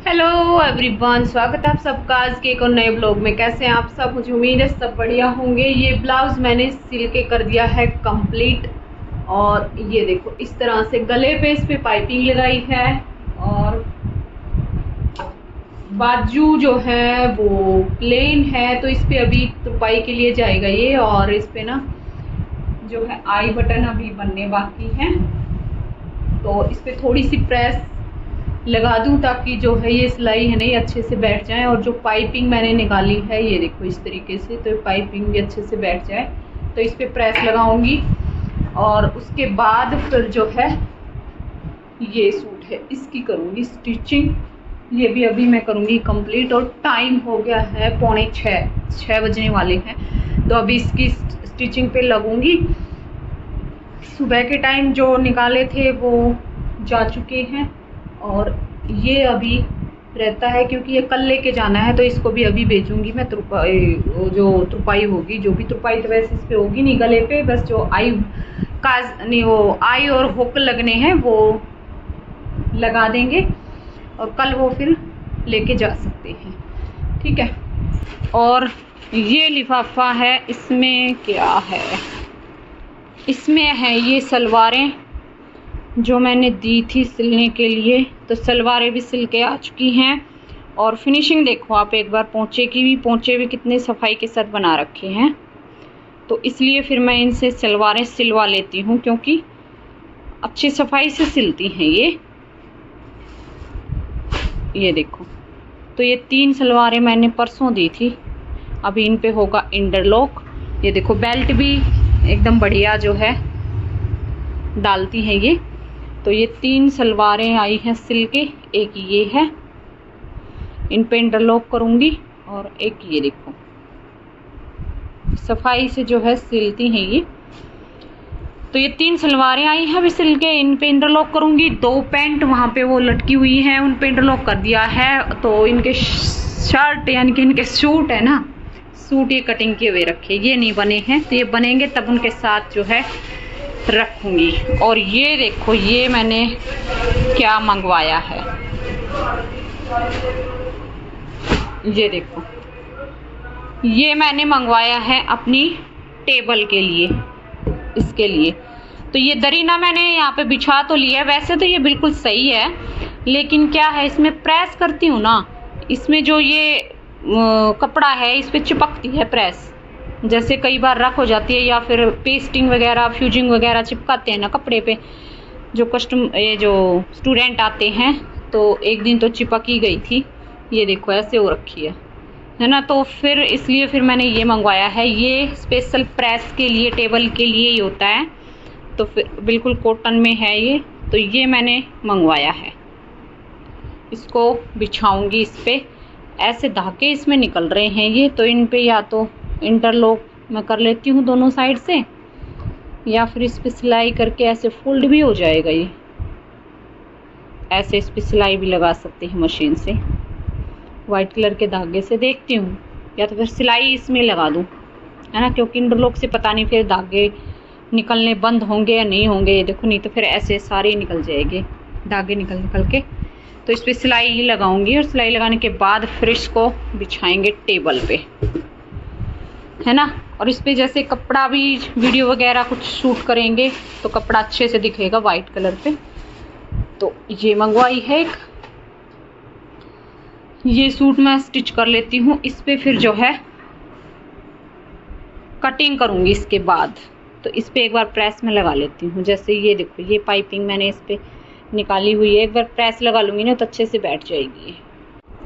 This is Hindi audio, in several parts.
हेलो एवरीवन, स्वागत है आप सबका आज के एक और नए ब्लॉग में। कैसे हैं आप सब? मुझे उम्मीद है सब बढ़िया होंगे। ये ब्लाउज मैंने सिल के कर दिया है कंप्लीट। और ये देखो इस तरह से गले पे इस पे पाइपिंग लगाई है और बाजू जो है वो प्लेन है, तो इस पे अभी तुरपाई के लिए जाएगा ये। और इस पे ना जो है आई बटन अभी बनने बाकी है, तो इस पे थोड़ी सी प्रेस लगा दूं ताकि जो है ये सिलाई है नहीं अच्छे से बैठ जाए। और जो पाइपिंग मैंने निकाली है ये देखो इस तरीके से, तो पाइपिंग भी अच्छे से बैठ जाए, तो इस पे प्रेस लगाऊंगी। और उसके बाद फिर जो है ये सूट है इसकी करूंगी स्टिचिंग। ये भी अभी मैं करूंगी कंप्लीट। और टाइम हो गया है 5:45 बजने वाले हैं, तो अभी इसकी स्टिचिंग पे लगूंगी। सुबह के टाइम जो निकाले थे वो जा चुके हैं और ये अभी रहता है क्योंकि ये कल लेके जाना है, तो इसको भी अभी भेजूंगी मैं। जो तुरपाई होगी, जो भी तुरपाई तो वैसे इस पे होगी नहीं गले पे, बस जो आई काज नहीं वो आई और हुक लगने हैं वो लगा देंगे और कल वो फिर लेके जा सकते हैं। ठीक है। और ये लिफाफा है, इसमें क्या है? इसमें है ये सलवारें जो मैंने दी थी सिलने के लिए, तो सलवारें भी सिल के आ चुकी हैं। और फिनिशिंग देखो आप एक बार, पोंचे भी कितने सफाई के साथ बना रखे हैं। तो इसलिए फिर मैं इनसे सलवारें सिलवा लेती हूँ क्योंकि अच्छी सफाई से सिलती हैं ये देखो। तो ये 3 सलवारें मैंने परसों दी थी, अभी इन पे होगा इंटरलॉक। ये देखो बेल्ट भी एकदम बढ़िया जो है डालती हैं ये। तो ये 3 सलवारें आई हैं सिल के, एक ये है, इन पे इंटरलॉक करूंगी। और एक ये देखो सफाई से जो है सिलती हैं ये। तो ये 3 सलवारें आई हैं अभी सिल के, इन पे इंटरलॉक करूंगी। 2 पैंट वहां पे वो लटकी हुई हैं, उन पे इंटरलॉक कर दिया है। तो इनके शर्ट यानी कि इनके सूट है ना, सूट ये कटिंग किए हुए रखे, ये नहीं बने हैं, तो ये बनेंगे तब उनके साथ जो है रखूंगी। और ये देखो ये मैंने क्या मंगवाया है, ये देखो ये मैंने मंगवाया है अपनी टेबल के लिए, इसके लिए। तो ये दरीना मैंने यहाँ पे बिछा तो लिया है, वैसे तो ये बिल्कुल सही है, लेकिन क्या है इसमें प्रेस करती हूँ ना, इसमें जो ये कपड़ा है इस पे चिपकती है प्रेस, जैसे कई बार रख हो जाती है, या फिर पेस्टिंग वगैरह फ्यूजिंग वगैरह चिपकाते हैं ना कपड़े पे जो ये जो स्टूडेंट आते हैं, तो एक दिन तो चिपक ही गई थी। ये देखो ऐसे हो रखी है ना। तो फिर इसलिए फिर मैंने ये मंगवाया है, ये स्पेशल प्रेस के लिए टेबल के लिए ही होता है। तो फिर बिल्कुल कॉटन में है ये, तो ये मैंने मंगवाया है। इसको बिछाऊंगी इस पे, ऐसे धागे इसमें निकल रहे हैं ये, तो इन पे या तो इंटरलॉक मैं कर लेती हूँ दोनों साइड से, या फिर इस पे सिलाई करके ऐसे फोल्ड भी हो जाएगा ये, ऐसे इस पे सिलाई भी लगा सकते हैं मशीन से, वाइट कलर के धागे से। देखती हूँ या तो फिर सिलाई इसमें लगा दूँ, है ना, क्योंकि इंटरलॉक से पता नहीं फिर धागे निकलने बंद होंगे या नहीं होंगे। ये देखो नहीं तो फिर ऐसे सारे निकल जाएंगे धागे निकल के। तो इस पर सिलाई ही लगाऊंगी और सिलाई लगाने के बाद फिर इसको बिछाएंगे टेबल पे, है ना। और इस पे जैसे कपड़ा भी वीडियो वगैरह कुछ शूट करेंगे तो कपड़ा अच्छे से दिखेगा वाइट कलर पे। तो ये मंगवाई है एक, ये सूट मैं स्टिच कर लेती हूँ। इस पे फिर जो है कटिंग करूँगी इसके बाद, तो इस पे एक बार प्रेस में लगा लेती हूँ। जैसे ये देखो ये पाइपिंग मैंने इस पे निकाली हुई है, एक बार प्रेस लगा लूँगी ना तो अच्छे से बैठ जाएगी।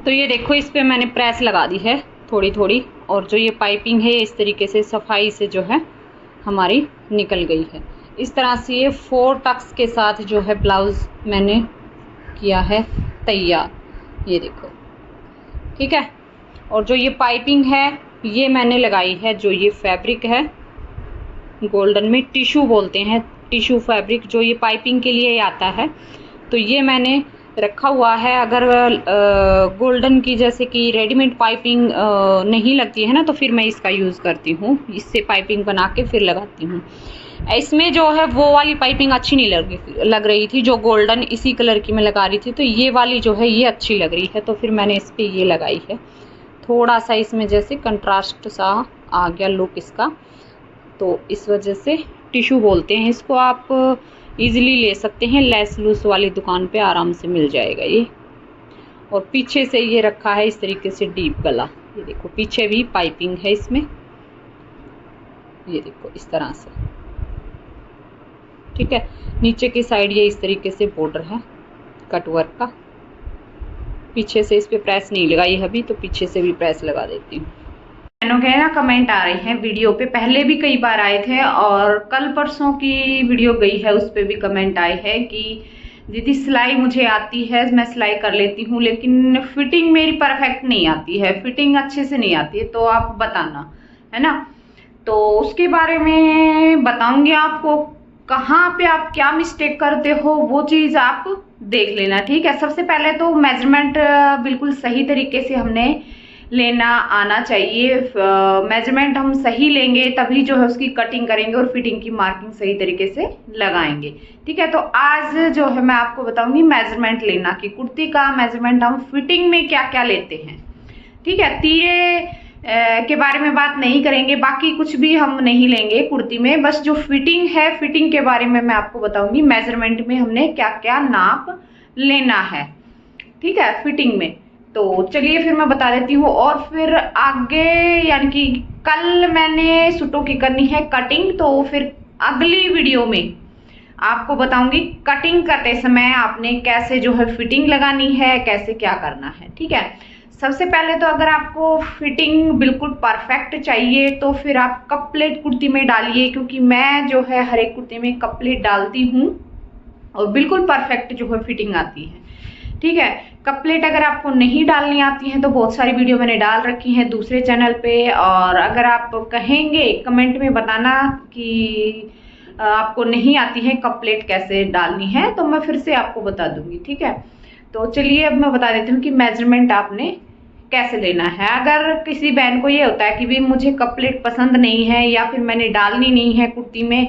तो ये देखो इस पे मैंने प्रेस लगा दी है थोड़ी थोड़ी, और जो ये पाइपिंग है इस तरीके से सफाई से जो है हमारी निकल गई है। इस तरह से ये 4 टक्स के साथ जो है ब्लाउज मैंने किया है तैयार, ये देखो। ठीक है। और जो ये पाइपिंग है ये मैंने लगाई है, जो ये फैब्रिक है गोल्डन में टिश्यू बोलते हैं, टिश्यू फैब्रिक जो ये पाइपिंग के लिए आता है, तो ये मैंने रखा हुआ है। अगर गोल्डन की जैसे कि रेडीमेड पाइपिंग नहीं लगती है ना, तो फिर मैं इसका यूज़ करती हूँ, इससे पाइपिंग बना के फिर लगाती हूँ। इसमें जो है वो वाली पाइपिंग अच्छी नहीं लग रही थी, जो गोल्डन इसी कलर की मैं लगा रही थी, तो ये वाली जो है ये अच्छी लग रही है, तो फिर मैंने इस पर ये लगाई है। थोड़ा सा इसमें जैसे कंट्रास्ट सा आ गया लुक इसका, तो इस वजह से टिश्यू बोलते हैं इसको, आप इजीली ले सकते हैं, लेस लूस वाली दुकान पे आराम से मिल जाएगा ये। और पीछे से ये रखा है इस तरीके से डीप गला, ये देखो पीछे भी पाइपिंग है इसमें, ये देखो इस तरह से, ठीक है। नीचे की साइड ये इस तरीके से बॉर्डर है कटवर्क का। पीछे से इस पे प्रेस नहीं लगाई अभी, तो पीछे से भी प्रेस लगा देती हूँ। बहनों के ना कमेंट आ रहे हैं वीडियो पे, पहले भी कई बार आए थे और कल परसों की वीडियो गई है उस पे भी कमेंट आए हैं कि दीदी सिलाई मुझे आती है, मैं सिलाई कर लेती हूँ, लेकिन फिटिंग मेरी परफेक्ट नहीं आती है, फिटिंग अच्छे से नहीं आती है, तो आप बताना, है ना। तो उसके बारे में बताऊंगी आपको, कहाँ पे आप क्या मिस्टेक करते हो वो चीज़ आप देख लेना, ठीक है। सबसे पहले तो मेजरमेंट बिल्कुल सही तरीके से हमने लेना आना चाहिए। मेजरमेंट हम सही लेंगे तभी जो है उसकी कटिंग करेंगे और फिटिंग की मार्किंग सही तरीके से लगाएंगे, ठीक है। तो आज जो है मैं आपको बताऊंगी मेजरमेंट लेना कि कुर्ती का मेजरमेंट हम फिटिंग में क्या क्या लेते हैं, ठीक है। तीरे के बारे में बात नहीं करेंगे, बाकी कुछ भी हम नहीं लेंगे कुर्ती में, बस जो फिटिंग है फिटिंग के बारे में मैं आपको बताऊंगी मेजरमेंट में हमने क्या क्या नाप लेना है, ठीक है, फिटिंग में। तो चलिए फिर मैं बता देती हूँ। और फिर आगे यानी कि कल मैंने सूटों की करनी है कटिंग, तो फिर अगली वीडियो में आपको बताऊंगी कटिंग करते समय आपने कैसे जो है फिटिंग लगानी है, कैसे क्या करना है, ठीक है। सबसे पहले तो अगर आपको फिटिंग बिल्कुल परफेक्ट चाहिए तो फिर आप कप प्लेट कुर्ती में डालिए, क्योंकि मैं जो है हर एक कुर्ती में कप प्लेट डालती हूँ और बिल्कुल परफेक्ट जो है फिटिंग आती है, ठीक है। कप प्लेट अगर आपको नहीं डालनी आती है तो बहुत सारी वीडियो मैंने डाल रखी हैं दूसरे चैनल पे, और अगर आप कहेंगे कमेंट में बताना कि आपको नहीं आती है कप प्लेट कैसे डालनी है, तो मैं फिर से आपको बता दूंगी, ठीक है। तो चलिए अब मैं बता देती हूँ कि मेजरमेंट आपने कैसे लेना है। अगर किसी बहन को ये होता है कि भी मुझे कप प्लेट पसंद नहीं है या फिर मैंने डालनी नहीं है कुर्ती में,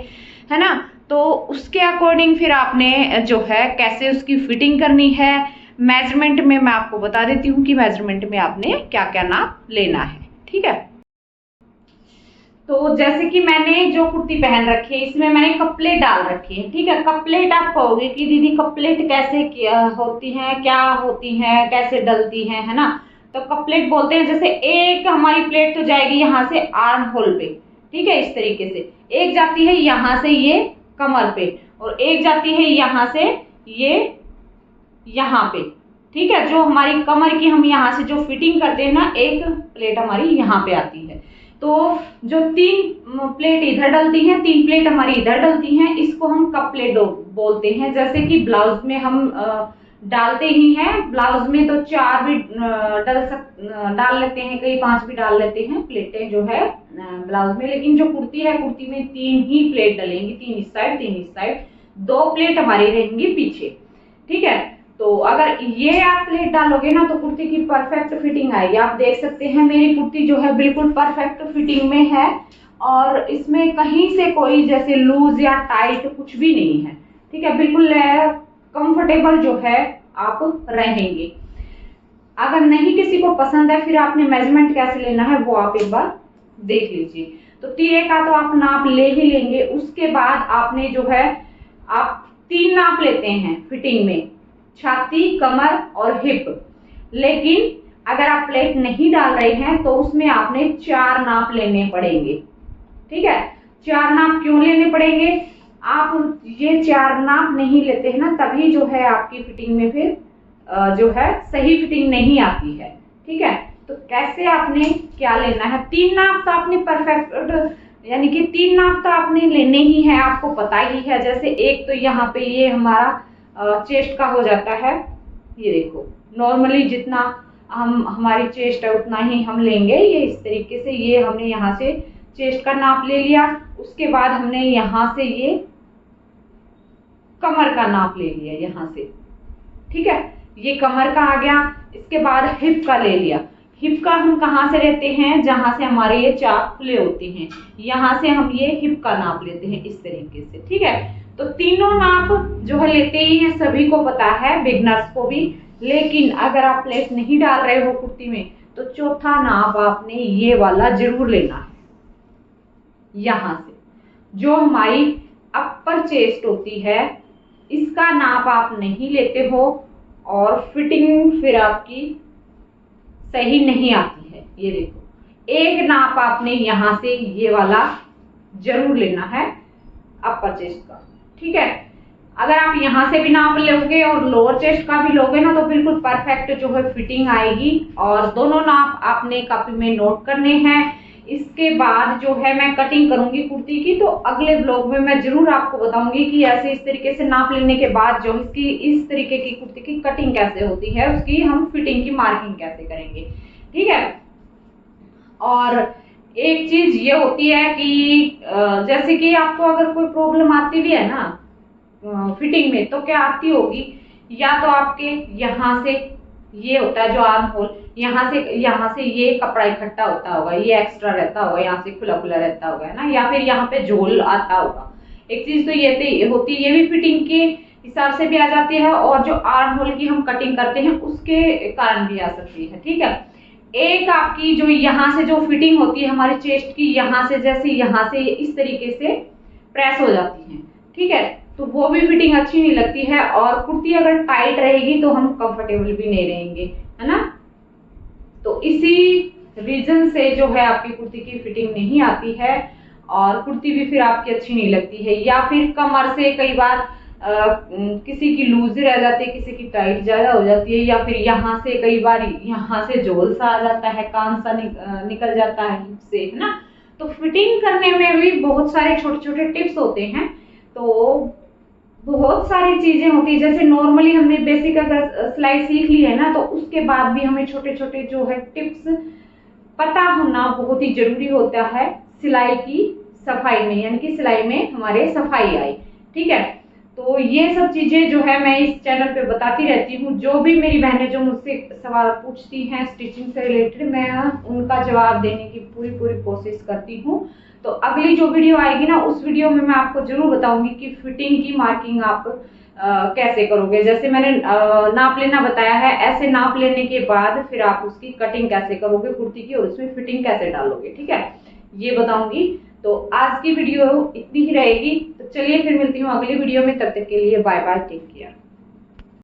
है ना, तो उसके अकॉर्डिंग फिर आपने जो है कैसे उसकी फिटिंग करनी है मेजरमेंट में मैं आपको बता देती हूँ कि मेजरमेंट में आपने क्या क्या नाप लेना है, ठीक है। तो जैसे कि मैंने जो कुर्ती पहन रखी है इसमें मैंने कप प्लेट डाल रखी है, ठीक है। कप प्लेट आप कहोगे कि दीदी कप प्लेट कैसे होती है, क्या होती है, कैसे डलती है ना। तो कप प्लेट बोलते हैं जैसे एक हमारी प्लेट तो जाएगी यहाँ से आर्म होल पे, ठीक है, इस तरीके से एक जाती है यहाँ से ये कमर पे, और एक जाती है यहाँ से ये यहाँ पे, ठीक है। जो हमारी कमर की हम यहाँ से जो फिटिंग करते हैं ना, एक प्लेट हमारी यहाँ पे आती है, तो जो 3 प्लेट इधर डलती हैं 3 प्लेट हमारी इधर डलती हैं, इसको हम कप प्लेट बोलते हैं। जैसे कि ब्लाउज में हम डालते ही हैं, ब्लाउज में तो 4 भी डाल लेते हैं, कई 5 भी डाल लेते हैं प्लेटें जो है ब्लाउज में, लेकिन जो कुर्ती है कुर्ती में 3 ही प्लेट डलेंगी, 3 इस साइड 3 इस साइड, 2 प्लेट हमारी रहेंगी पीछे, ठीक है। तो अगर ये आप प्लेट डालोगे ना तो कुर्ती की परफेक्ट फिटिंग आएगी। आप देख सकते हैं मेरी कुर्ती जो है बिल्कुल परफेक्ट फिटिंग में है, और इसमें कहीं से कोई जैसे लूज या टाइट कुछ भी नहीं है, ठीक है, बिल्कुल कंफर्टेबल जो है आप रहेंगे। अगर नहीं किसी को पसंद है फिर आपने मेजरमेंट कैसे लेना है वो आप एक बार देख लीजिए। तो तीरे का तो आप नाप ले ही लेंगे, उसके बाद आपने जो है आप 3 नाप लेते हैं फिटिंग में, छाती, कमर और हिप। लेकिन अगर आप प्लेट नहीं डाल रहे हैं तो उसमें आपने 4 नाप लेने पड़ेंगे, ठीक है। 4 नाप क्यों लेने पड़ेंगे, आप ये 4 नाप नहीं लेते हैं ना तभी जो है आपकी फिटिंग में फिर जो है सही फिटिंग नहीं आती है, ठीक है। तो कैसे आपने क्या लेना है, 3 नाप तो आपने परफेक्ट यानी कि 3 नाप तो आपने लेने ही है, आपको पता ही है। जैसे एक तो यहाँ पे ये हमारा चेस्ट का हो जाता है, ये देखो नॉर्मली जितना हमारी चेस्ट है उतना ही हम लेंगे, ये इस तरीके से ये हमने यहाँ से चेस्ट का नाप ले लिया। उसके बाद हमने यहाँ से ये कमर का नाप ले लिया यहाँ से, ठीक है, ये कमर का आ गया। इसके बाद हिप का ले लिया, हिप का हम कहाँ से लेते हैं, जहां से हमारे ये चाप खुले होते हैं, यहाँ से हम ये हिप का नाप लेते हैं इस तरीके से, ठीक है। तो तीनों नाप जो है लेते ही हैं, सभी को पता है, बिगनर्स को भी। लेकिन अगर आप लेस नहीं डाल रहे हो कुर्ती में तो चौथा नाप आपने ये वाला जरूर लेना है। यहां से जो हमारी अपर चेस्ट होती है इसका नाप आप नहीं लेते हो और फिटिंग फिर आपकी सही नहीं आती है। ये देखो, एक नाप आपने यहां से ये वाला जरूर लेना है अपर चेस्ट का, ठीक है। अगर आप यहां से भी नाप लोगे और लोअर चेस्ट का भी लोगे ना तो बिल्कुल परफेक्ट जो है फिटिंग आएगी। और दोनों नाप आपने कॉपी में नोट करने हैं। इसके बाद जो है मैं कटिंग करूंगी कुर्ती की, तो अगले ब्लॉग में मैं जरूर आपको बताऊंगी कि ऐसे इस तरीके से नाप लेने के बाद जो इसकी इस तरीके की कुर्ती की कटिंग कैसे होती है, उसकी हम फिटिंग की मार्किंग कैसे करेंगे, ठीक है। और एक चीज ये होती है कि जैसे कि आपको अगर कोई प्रॉब्लम आती भी है ना फिटिंग में, तो क्या आती होगी, या तो आपके यहाँ से ये होता है जो आर्म होल, यहाँ से ये कपड़ा इकट्ठा होता होगा, ये एक्स्ट्रा रहता होगा, यहाँ से खुला खुला रहता होगा, है ना, या फिर यहाँ पे झोल आता होगा। एक चीज तो ये होती है, ये भी फिटिंग के हिसाब से भी आ जाती है, और जो आर्म होल की हम कटिंग करते हैं उसके कारण भी आ सकती है, ठीक है। एक आपकी जो यहाँ से जो फिटिंग होती है हमारी चेस्ट की, यहाँ से जैसे यहाँ से इस तरीके से प्रेस हो जाती है, ठीक है, तो वो भी फिटिंग अच्छी नहीं लगती है। और कुर्ती अगर टाइट रहेगी तो हम कंफर्टेबल भी नहीं रहेंगे, है ना। तो इसी रीजन से जो है आपकी कुर्ती की फिटिंग नहीं आती है और कुर्ती भी फिर आपकी अच्छी नहीं लगती है। या फिर कमर से कई बार किसी की लूज रह जाती है, किसी की टाइट ज्यादा हो जाती है, या फिर यहाँ से कई बार यहाँ से झोल सा आ जाता है, कान सा निकल जाता है से, है ना। तो फिटिंग करने में भी बहुत सारे छोटे छोटे टिप्स होते हैं। तो बहुत सारी चीजें होती है, जैसे नॉर्मली हमने बेसिक अगर सिलाई सीख ली है ना, तो उसके बाद भी हमें छोटे छोटे जो है टिप्स पता होना बहुत ही जरूरी होता है सिलाई की सफाई में, यानी कि सिलाई में हमारे सफाई आए, ठीक है। तो ये सब चीजें जो है मैं इस चैनल पे बताती रहती हूँ। जो भी मेरी बहनें जो मुझसे सवाल पूछती हैं स्टिचिंग से रिलेटेड, मैं उनका जवाब देने की पूरी कोशिश करती हूँ। तो अगली जो वीडियो आएगी ना, उस वीडियो में मैं आपको जरूर बताऊंगी कि फिटिंग की मार्किंग आप कैसे करोगे। जैसे मैंने नाप लेना बताया है, ऐसे नाप लेने के बाद फिर आप उसकी कटिंग कैसे करोगे कुर्ती की और उसमें फिटिंग कैसे डालोगे, ठीक है, ये बताऊंगी। तो आज की वीडियो इतनी ही रहेगी। तो चलिए फिर मिलती हूँ अगली वीडियो में, तब तक के लिए बाय बाय, टेक केयर।